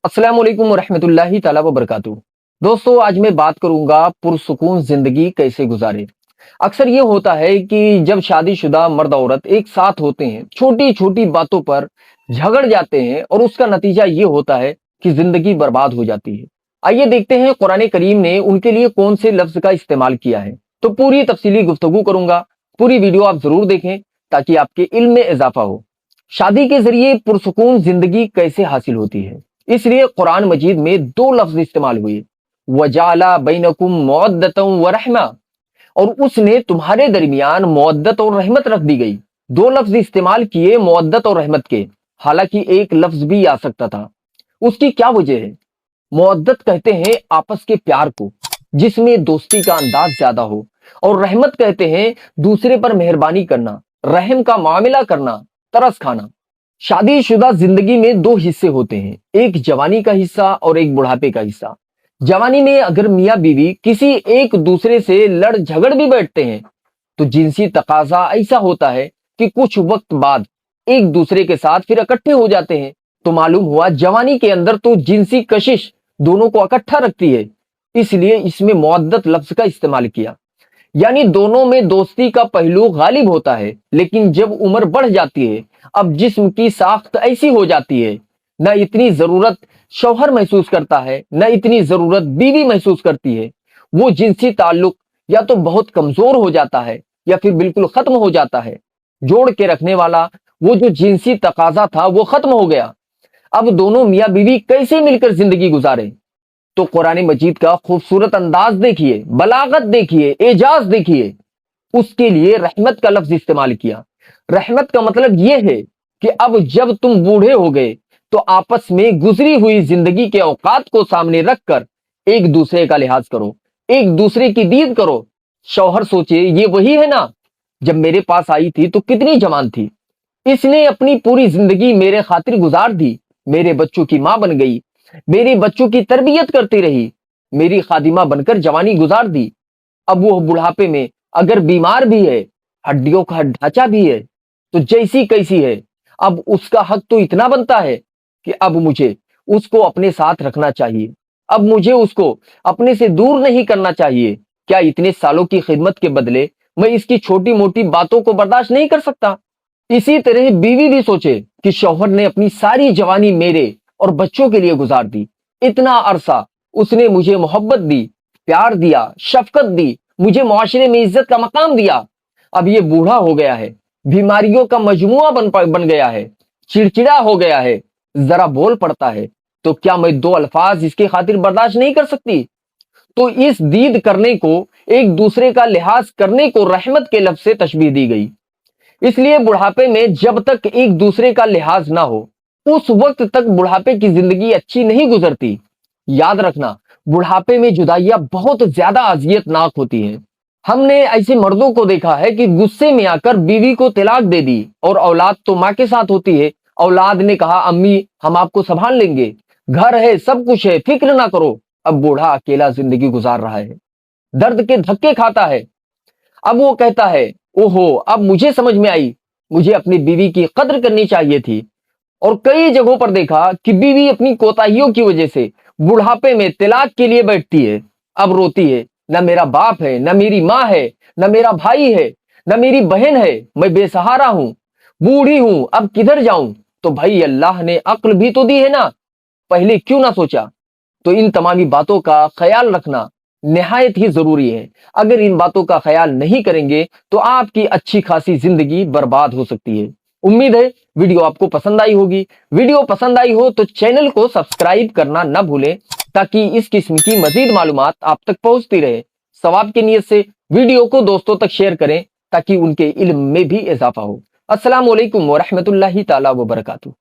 अस्सलाम वालेकुम रहमतुल्लाहि ताला व बरकातहू। दोस्तों, आज मैं बात करूंगा पुरसुकून जिंदगी कैसे गुजारे। अक्सर ये होता है कि जब शादीशुदा मर्द औरत एक साथ होते हैं, छोटी छोटी बातों पर झगड़ जाते हैं और उसका नतीजा ये होता है कि जिंदगी बर्बाद हो जाती है। आइए देखते हैं कुरान करीम ने उनके लिए कौन से लफ्ज का इस्तेमाल किया है। तो पूरी तफसीली गुफ्तगू करूंगा, पूरी वीडियो आप जरूर देखें ताकि आपके इल्म में इजाफा हो। शादी के जरिए पुरसुकून जिंदगी कैसे हासिल होती है, इसलिए कुरान मजीद में दो लफ्ज इस्तेमाल हुए, वजाला बैनकुम मवद्दतम व रहमा, और उसने तुम्हारे दरमियान मवद्दत और रहमत रख दी गई। दो लफ्ज इस्तेमाल किए मवद्दत और रहमत के, हालांकि एक लफ्ज भी आ सकता था। उसकी क्या वजह है? मवद्दत कहते हैं आपस के प्यार को, जिसमें दोस्ती का अंदाज ज्यादा हो, और रहमत कहते हैं दूसरे पर मेहरबानी करना, रहम का मामला करना, तरस खाना। शादीशुदा जिंदगी में दो हिस्से होते हैं, एक जवानी का हिस्सा और एक बुढ़ापे का हिस्सा। जवानी में अगर मियाँ बीवी किसी एक दूसरे से लड़ झगड़ भी बैठते हैं तो जिनसी तकाजा ऐसा होता है कि कुछ वक्त बाद एक दूसरे के साथ फिर इकट्ठे हो जाते हैं। तो मालूम हुआ जवानी के अंदर तो जिनसी कशिश दोनों को इकट्ठा रखती है, इसलिए इसमें मुअद्दत लफ्ज का इस्तेमाल किया। यानी दोनों में दोस्ती का पहलू गालिब होता है, लेकिन जब उम्र बढ़ जाती है, अब जिस्म की साख्त ऐसी हो जाती है, न इतनी जरूरत शौहर महसूस करता है, न इतनी जरूरत बीवी महसूस करती है। वो जिनसी ताल्लुक या तो बहुत कमजोर हो जाता है या फिर बिल्कुल खत्म हो जाता है। जोड़ के रखने वाला वो जो जिनसी तकाजा था वो खत्म हो गया। अब दोनों मियाँ बीवी कैसे मिलकर जिंदगी गुजारे? तो कुरान मजीद का खूबसूरत अंदाज देखिए, बलागत देखिए, एजाज देखिए। उसके लिए रहमत का लफ्ज इस्तेमाल किया। रहमत का मतलब यह है कि अब जब तुम बूढ़े हो गए तो आपस में गुजरी हुई जिंदगी के औकात को सामने रखकर एक दूसरे का लिहाज करो, एक दूसरे की दीद करो। शौहर सोचे ये वही है ना, जब मेरे पास आई थी तो कितनी जवान थी, इसने अपनी पूरी जिंदगी मेरे खातिर गुजार दी, मेरे बच्चों की मां बन गई, मेरे बच्चों की तरबियत करती रही, मेरी खादिमा बनकर जवानी गुजार दी। अब वो बुढ़ापे में अगर बीमार भी है, हड्डियों का ढांचा भी है, तो जैसी कैसी है, अब उसका हक तो इतना बनता है कि अब मुझे उसको अपने साथ रखना चाहिए, अब मुझे उसको अपने से दूर नहीं करना चाहिए। क्या इतने सालों की खिदमत के बदले मैं इसकी छोटी मोटी बातों को बर्दाश्त नहीं कर सकता? इसी तरह बीवी भी सोचे कि शौहर ने अपनी सारी जवानी मेरे और बच्चों के लिए गुजार दी, इतना अरसा उसने मुझे मोहब्बत दी, प्यार दिया, शफकत दी, मुझे मुआशरे में इज्जत का मकाम दिया। अब ये बूढ़ा हो गया है, बीमारियों का मजमुआ बन गया है, चिड़चिड़ा हो गया है, जरा बोल पड़ता है तो क्या मैं दो अल्फाज इसके खातिर बर्दाश्त नहीं कर सकती? तो इस दीद करने को, एक दूसरे का लिहाज करने को रहमत के लफ्ज से तशबीह दी गई। इसलिए बुढ़ापे में जब तक एक दूसरे का लिहाज ना हो, उस वक्त तक बुढ़ापे की जिंदगी अच्छी नहीं गुजरती। याद रखना, बुढ़ापे में जुदाइयां बहुत ज्यादा अजियतनाक होती हैं। हमने ऐसे मर्दों को देखा है कि गुस्से में आकर बीवी को तलाक दे दी, और औलाद तो माँ के साथ होती है। औलाद ने कहा अम्मी हम आपको संभाल लेंगे, घर है, सब कुछ है, फिक्र ना करो। अब बूढ़ा अकेला जिंदगी गुजार रहा है, दर्द के धक्के खाता है। अब वो कहता है ओहो, अब मुझे समझ में आई, मुझे अपनी बीवी की कद्र करनी चाहिए थी। और कई जगहों पर देखा कि बीवी अपनी कोताहियों की वजह से बुढ़ापे में तलाक के लिए बैठती है। अब रोती है, न मेरा बाप है, न मेरी माँ है, न मेरा भाई है, न मेरी बहन है, मैं बेसहारा हूं, बूढ़ी हूं, अब किधर जाऊं? तो भाई अल्लाह ने अक्ल भी तो दी है ना, पहले क्यों ना सोचा? तो इन तमामी बातों का ख्याल रखना निहायत ही जरूरी है। अगर इन बातों का ख्याल नहीं करेंगे तो आपकी अच्छी खासी जिंदगी बर्बाद हो सकती है। उम्मीद है वीडियो आपको पसंद आई होगी। वीडियो पसंद आई हो तो चैनल को सब्सक्राइब करना न भूलें, ताकि इस किस्म की मजीद मालूमात आप तक पहुंचती रहे। सवाब की नीयत से वीडियो को दोस्तों तक शेयर करें ताकि उनके इल्म में भी इजाफा हो। अस्सलाम वालेकुम व रहमतुल्लाहि ताला व बरकातहू।